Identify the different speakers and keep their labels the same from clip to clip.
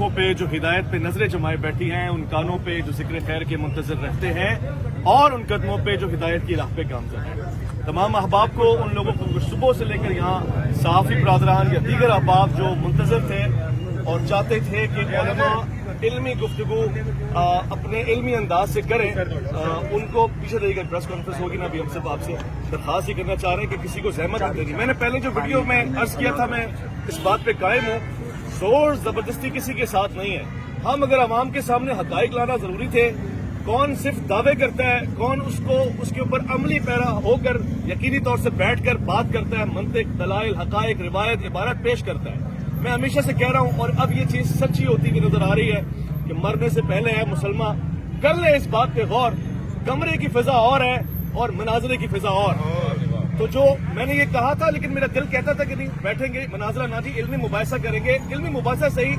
Speaker 1: आंखों पे जो हिदायत पे नजरें जमाए बैठी हैं, उन कानों पे जो जिक्र खैर के मुंतजर रहते हैं और उन कदमों पे जो हिदायत की राह पे गामजन हैं। तमाम अहबाब को, उन लोगों को सुबह से लेकर यहाँ सहाफ़ी बरादरान या दीगर अहबाब जो मुंतजर थे और चाहते थे कि उलमा इल्मी गुफ्तगू अपने इल्मी अंदाज से करें, उनको पीछे रहिएगा, प्रेस कॉन्फ्रेंस होगी ना, अभी हम सब आपसे दरखास्त ही करना चाह रहे हैं कि किसी को जहमत मत देनी। मैंने पहले जो वीडियो में अर्ज किया था, मैं इस बात पे कायम हूँ, जोर जबरदस्ती किसी के साथ नहीं है। हम अगर आवाम के सामने हकाइक लाना जरूरी थे, कौन सिर्फ दावे करता है, कौन उसको उसके ऊपर अमली पैरा होकर यकीनी तौर से बैठकर बात करता है, मंतिक, दलाइल, हकाइक, रिवायत, इबारत पेश करता है। मैं हमेशा से कह रहा हूं और अब ये चीज सच्ची होती हुई नजर आ रही है कि मरने से पहले है मुसलमान कर ले इस बात पे गौर, कमरे की फिजा और है और मनाजरे की फिजा और। तो जो मैंने ये कहा था, लेकिन मेरा दिल कहता था कि नहीं बैठेंगे मनाजरा ना जी, इल्मी मुबाहिसा करेंगे, इल्मी मुबाहिसा सही,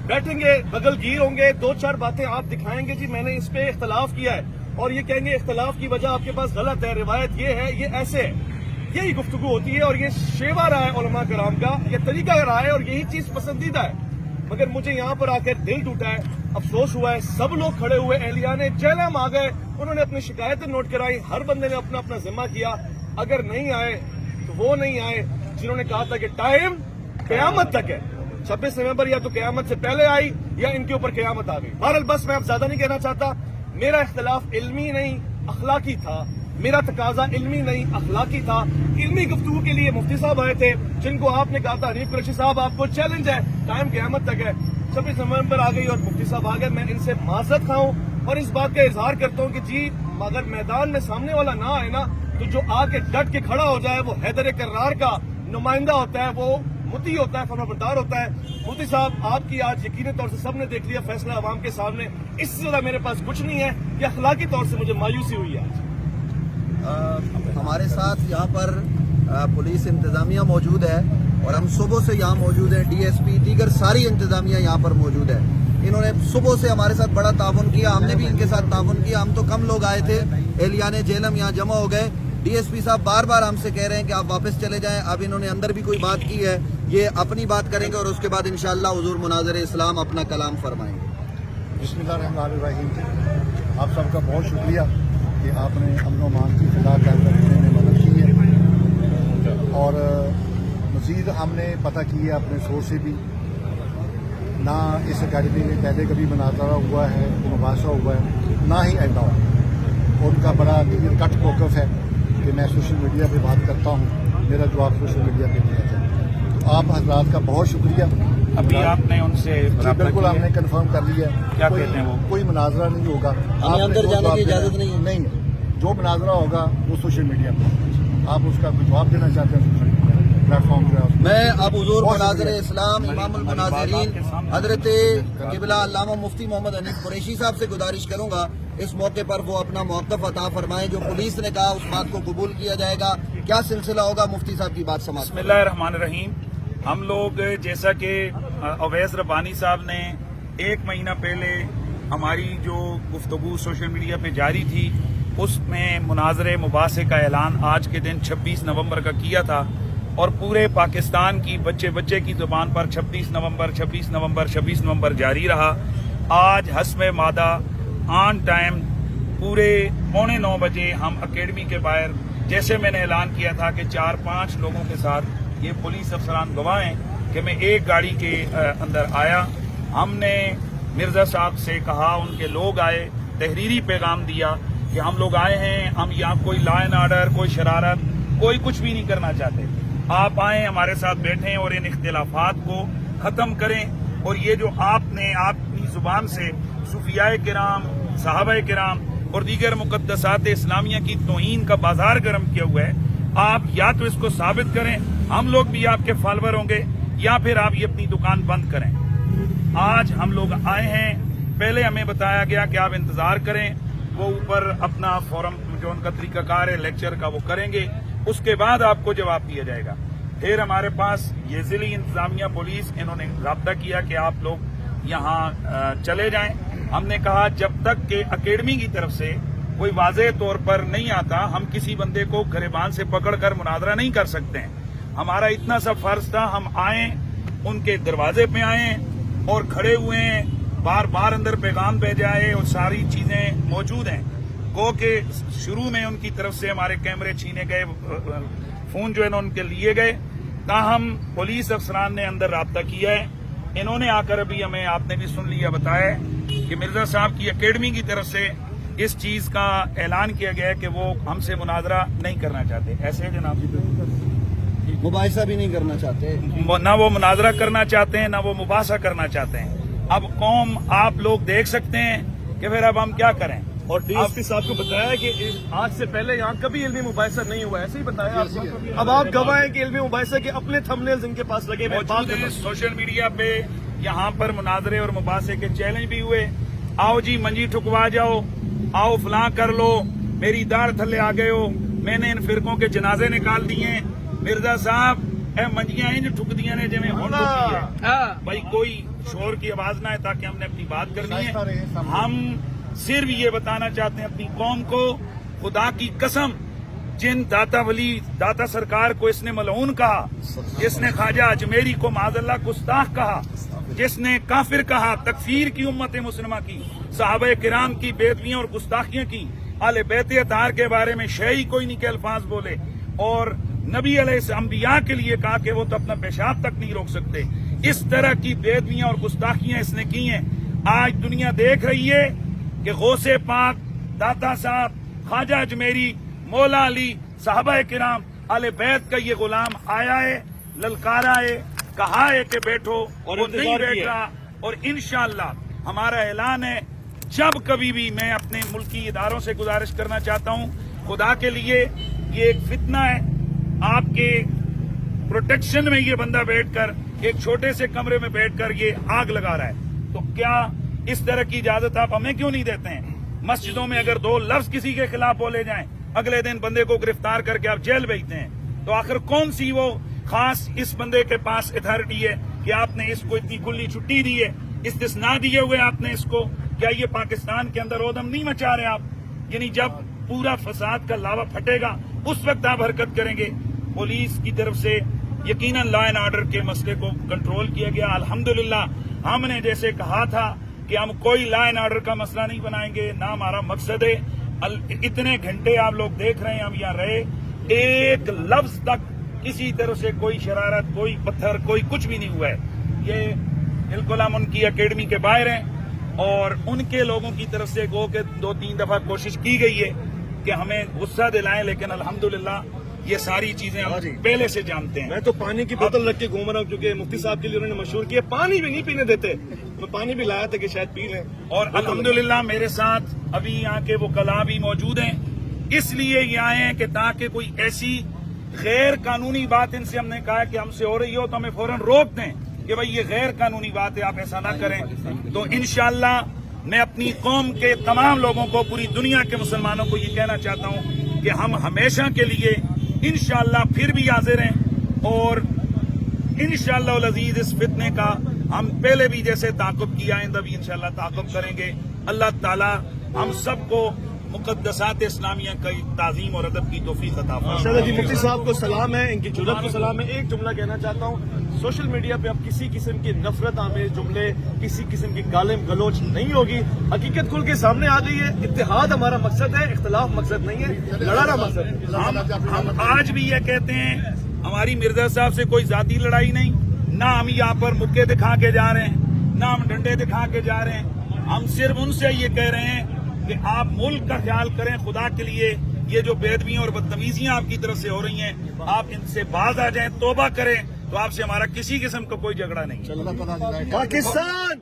Speaker 1: बैठेंगे, बगलगीर होंगे, दो चार बातें आप दिखाएंगे जी मैंने इस पे इख्तलाफ किया है, और ये कहेंगे इख्तलाफ की वजह आपके पास गलत है, रिवायत ये है, ये ऐसे है। यही गुफ्तगू होती है और ये शेवा रहा है उलमा कराम का, ये तरीका रहा है और यही चीज पसंदीदा है। मगर मुझे यहाँ पर आकर दिल टूटा है, अफसोस हुआ है, सब लोग खड़े हुए, एहलियाने जहलम आ गए, उन्होंने अपनी शिकायतें नोट कराई, हर बंदे ने अपना अपना जिम्मा किया। अगर नहीं आए तो वो नहीं आए जिन्होंने कहा था कि टाइम कयामत तक है, 26 नवंबर या तो कयामत से पहले आई या इनके ऊपर कयामत आ गई। बहरहाल बस मैं अब ज्यादा नहीं कहना चाहता, मेरा इख्तलाफ इल्मी नहीं अखलाकी था, मेरा तकाजा इल्मी नहीं अखलाकी था। इल्मी गुफ्तगू के लिए मुफ्ती साहब आए थे, जिनको आपने कहा था हनीफ कुरैशी साहब आपको चैलेंज है, टाइम क़यामत तक है, 26 नवंबर आ गई और मुफ्ती साहब आ गए। मैं इनसे माजरत खाऊं और इस बात का इजहार करता हूं कि जी अगर मैदान में सामने वाला ना आए ना, तो जो आके डट के खड़ा हो जाए वो हैदर करार का नुमाइंदा होता है, वो मुती होता है, फरमाबरदार होता है। मुफ्ती साहब आपकी आज यकीनी तौर से सबने देख लिया फैसला अवाम के सामने, इससे ज्यादा मेरे पास कुछ नहीं है। ये अखलाकी तौर से मुझे मायूसी हुई है।
Speaker 2: हमारे साथ यहाँ पर पुलिस इंतजामिया मौजूद है और हम सुबह से यहाँ मौजूद हैं, डीएसपी दीगर सारी इंतजामिया यहाँ पर मौजूद है। इन्होंने सुबह से हमारे साथ बड़ा ताउन किया, हमने भी इनके साथ ताउन किया। हम तो कम लोग आए थे, एहलियाने जेलम यहाँ जमा हो गए। डीएसपी साहब बार बार हमसे कह रहे हैं कि आप वापस चले जाएं। अब इन्होंने अंदर भी कोई बात की है, ये अपनी बात करेंगे और उसके बाद इंशाअल्लाह हुजूर मुनाज़िर इस्लाम अपना कलाम फरमाएंगे।
Speaker 3: बिस्मिल्लाहिर्रहमानिर्रहीम। आप सबका बहुत शुक्रिया कि आपने अमन व अमान की फिजा कायम रखने में मदद की है और मज़ीद हमने पता की है अपने सोर्स से भी, ना इस अकेडमी में पहले कभी मुनाज़रा हुआ है, मुबाहिसा हुआ है, ना ही आइंदा होगा। उनका बड़ा क्लियर कट मौक़िफ़ है कि मैं सोशल मीडिया पे बात करता हूँ, मेरा जवाब सोशल मीडिया पे दिया जाए। तो आप हज़रात का बहुत शुक्रिया।
Speaker 1: अभी आपने उनसे
Speaker 3: बिल्कुल हमने कंफर्म कर लिया,
Speaker 1: क्या कहते हैं वो?
Speaker 3: कोई मुनाजरा नहीं होगा,
Speaker 2: हमें अंदर जाने की इजाजत नहीं है।
Speaker 3: नहीं है, जो मुनाजरा होगा वो सोशल मीडिया पर आप उसका कोई जवाब देना चाहते हैं सोशल मीडिया प्लेटफॉर्म पर।
Speaker 2: मैं अब हुजूर मुनाज़िर इस्लाम इमामुल मुनाज़िरीन हजरत क़िबला अल्लामा मुफ्ती मोहम्मद हनीफ कुरैशी साहब से गुजारिश करूंगा इस मौके पर वो अपना मौक़िफ़ अता फरमाएं। जो पुलिस ने कहा उस बात को कबूल किया जाएगा, क्या सिलसिला होगा, मुफ्ती साहब की बात समाप्त।
Speaker 4: बिस्मिल्लाहिर्रहमानिर्रहीम। हम लोग जैसा कि अवैस रब्बानी साहब ने 1 महीना पहले हमारी जो गुफ्तगू सोशल मीडिया पे जारी थी उसमें मुनाज़रे मुबासे का ऐलान आज के दिन 26 नवंबर का किया था और पूरे पाकिस्तान की बच्चे बच्चे की ज़ुबान पर 26 नवंबर 26 नवंबर 26 नवंबर जारी रहा। आज हस्मे मादा ऑन टाइम पूरे 8:45 बजे हम अकेडमी के बाहर, जैसे मैंने ऐलान किया था कि 4-5 लोगों के साथ, ये पुलिस अफसरान गवाह हैं कि मैं एक गाड़ी के अंदर आया, हमने मिर्जा साहब से कहा, उनके लोग आए, तहरीरी पैगाम दिया कि हम लोग आए हैं, हम यहाँ कोई लॉ एंड ऑर्डर, कोई शरारत, कोई कुछ भी नहीं करना चाहते। आप आए हमारे साथ बैठें और इन इख्तिलाफात को खत्म करें। और ये जो आपने अपनी जुबान से सूफियाए किराम, सहाबाए किराम और दीगर मुकद्दसात इस्लामिया की तौहीन का बाजार गर्म किया हुआ है, आप या तो इसको साबित करें, हम लोग भी आपके फॉलोअर होंगे, या फिर आप ये अपनी दुकान बंद करें। आज हम लोग आए हैं, पहले हमें बताया गया कि आप इंतजार करें, वो ऊपर अपना फोरम जो उनका तरीकाकार है लेक्चर का वो करेंगे, उसके बाद आपको जवाब दिया जाएगा। फिर हमारे पास ये जिली इंतजामिया पुलिस, इन्होंने राब्ता किया कि आप लोग यहाँ चले जाएं। हमने कहा जब तक कि अकेडमी की तरफ से कोई वाज़ेह तौर पर नहीं आता, हम किसी बंदे को गिरबान से पकड़कर मुनाजरा नहीं कर सकते हैं। हमारा इतना सा फर्ज था, हम आए, उनके दरवाजे पे आए, اور کھڑے ہوئے ہیں, بار بار اندر پیغام بھیجا ہے اور ساری چیزیں موجود ہیں. گو کہ شروع میں ان کی طرف سے ہمارے کیمرے چھینے گئے, فون جو ہے نا ان کے لیے گئے, تاہم پولیس افسران نے اندر رابطہ کیا ہے. انہوں نے آ کر ابھی ہمیں, آپ نے بھی سن لیا, بتایا کہ مرزا صاحب کی اکیڈمی کی طرف سے اس چیز کا اعلان کیا گیا ہے کہ وہ ہم سے مناظرہ نہیں کرنا چاہتے. ایسے ہے جناب,
Speaker 2: مباحثہ بھی نہیں کرنا چاہتے.
Speaker 4: نہ وہ مناظرہ کرنا چاہتے ہیں نہ وہ مباحثہ کرنا چاہتے ہیں. اب قوم آپ لوگ دیکھ سکتے ہیں کہ پھر اب ہم کیا کریں.
Speaker 1: اور ڈی ایس پی صاحب کو بتایا کہ آج سے پہلے یہاں کبھی علمی مباحثہ نہیں ہوا, ایسے ہی بتایا آپ کو. اب آپ گواہ ہیں کہ علمی مباحثہ کے اپنے تھمبنیلز ان کے پاس لگے ہوئے
Speaker 4: موجود ہیں. سوشل میڈیا پہ یہاں پر مناظرے اور مباحثے کے چیلنج بھی ہوئے. آؤ جی منجی ٹھکوا جاؤ, آؤ فلاں کر لو, میری داڑھ تھلے آ گئے ہو, میں نے ان فرقوں کے جنازے نکال دیے. مرزا صاحب اے منجیاں انج ٹھک دیاں نے جویں ہن ٹھکی ہے. بھائی کوئی شور کی آواز نہ ہے تاکہ ہم نے اپنی بات کرنی ہے. ہم صرف یہ بتانا چاہتے ہیں اپنی قوم کو, خدا کی قسم جن داتا ولی داتا سرکار کو اس نے ملعون کہا, جس نے خواجہ اجمیری کو معاذ اللہ گستاخ کہا, جس نے کافر کہا, تکفیر کی امت مسلمہ کی, صحابہ کرام کی بےدبیاں اور گستاخیاں کی, اہل بیت اطہار کے بارے میں شیعی کوئی نہیں کے الفاظ بولے, اور نبی علیہ انبیاء کے لیے کہا کہ وہ تو اپنا پیشاب تک نہیں روک سکتے. اس طرح کی بےدبیاں اور گستاخیاں اس نے کی ہیں. آج دنیا دیکھ رہی ہے کہ غوث پاک, داتا صاحب, خواجہ اجمیری, مولا علی, صحابہ کرام, اہل بیت کا یہ غلام آیا ہے, للکارا ہے, کہا ہے کہ بیٹھو, اور وہ نہیں بیٹھ رہا. اور انشاءاللہ ہمارا اعلان ہے, جب کبھی بھی میں اپنے ملکی اداروں سے گزارش کرنا چاہتا ہوں, خدا کے لیے یہ ایک فتنہ ہے, آپ کے پروٹیکشن میں یہ بندہ بیٹھ کر ایک چھوٹے سے کمرے میں بیٹھ کر یہ آگ لگا رہا ہے, تو کیا اس طرح کی اجازت آپ ہمیں کیوں نہیں دیتے ہیں؟ مسجدوں میں اگر 2 لفظ کسی کے خلاف بولے جائیں, اگلے دن بندے کو گرفتار کر کے آپ جیل بھیجتے ہیں, تو آخر کون سی وہ خاص اس بندے کے پاس اتھارٹی ہے کہ آپ نے اس کو اتنی کھلی چھٹی دی ہے, استثناء دیے ہوئے آپ نے اس کو؟ کیا یہ پاکستان کے اندر اودم نہیں مچا رہے آپ؟ یعنی جب پورا فساد کا لاوا پھٹے گا اس وقت آپ حرکت کریں گے. پولیس کی طرف سے یقیناً لا اینڈ آرڈر کے مسئلے کو کنٹرول کیا گیا. الحمدللہ ہم نے جیسے کہا تھا کہ ہم کوئی لا اینڈ آرڈر کا مسئلہ نہیں بنائیں گے, نہ ہمارا مقصد ہے. اتنے گھنٹے آپ لوگ دیکھ رہے ہیں ہم یہاں رہے, ایک لفظ تک کسی طرح سے کوئی شرارت, کوئی پتھر, کوئی کچھ بھی نہیں ہوا ہے. یہ بالکل ہم ان کی اکیڈمی کے باہر ہیں, اور ان کے لوگوں کی طرف سے گو کہ 2-3 دفعہ کوشش کی گئی ہے کہ ہمیں غصہ دلائیں, لیکن الحمدللہ یہ ساری چیزیں ہم پہلے سے جانتے ہیں.
Speaker 1: میں تو پانی کی بوتل رکھ کے گھوم رہا ہوں کیونکہ مفتی صاحب کے لیے انہوں نے مشہور کیا, پانی بھی نہیں پینے دیتے. میں پانی بھی لایا تھا کہ شاید پی لیں.
Speaker 4: اور الحمدللہ میرے ساتھ ابھی یہاں کے وکلاء بھی موجود ہیں, اس لیے یہ آئے ہیں کہ تاکہ کوئی ایسی غیر قانونی بات ان سے ہم نے کہا کہ ہم سے ہو رہی ہو تو ہمیں فوراً روک دیں کہ بھائی یہ غیر قانونی بات ہے, آپ ایسا نہ کریں. تو انشاءاللہ میں اپنی قوم کے تمام لوگوں کو, پوری دنیا کے مسلمانوں کو یہ کہنا چاہتا ہوں کہ ہم ہمیشہ کے لیے انشاءاللہ پھر بھی حاضر ہیں, اور انشاءاللہ العزیز اس فتنے کا ہم پہلے بھی جیسے تعاقب کیا, آئندہ بھی انشاءاللہ تعاقب کریں گے. اللہ تعالی ہم سب کو مقدسات اسلامیہ کی تعظیم اور ادب کی توفیق عطا فرمائے.
Speaker 1: جی مفتی صاحب کو سلام ہے, ان کی جرأت کو سلام ہے. ایک جملہ کہنا چاہتا ہوں, سوشل میڈیا پہ اب کسی قسم کی نفرت آمیز جملے, کسی قسم کی گالم گلوچ نہیں ہوگی. حقیقت کھل کے سامنے آ گئی ہے. اتحاد ہمارا مقصد ہے, اختلاف مقصد نہیں ہے, لڑانا مقصد ہے.
Speaker 4: ہم آج بھی یہ کہتے ہیں ہماری مرزا صاحب سے کوئی ذاتی لڑائی نہیں, نہ ہم یہاں پر مکے دکھا کے جا رہے ہیں, نہ ہم ڈنڈے دکھا کے جا رہے ہیں. ہم صرف ان سے یہ کہہ رہے ہیں کہ آپ ملک کا خیال کریں, خدا کے لیے یہ جو بےدبیاں اور بدتمیزیاں آپ کی طرف سے ہو رہی ہیں, آپ ان سے باز آ جائیں, توبہ کریں, تو آپ سے ہمارا کسی قسم کا کوئی جھگڑا نہیں.
Speaker 1: پاکستان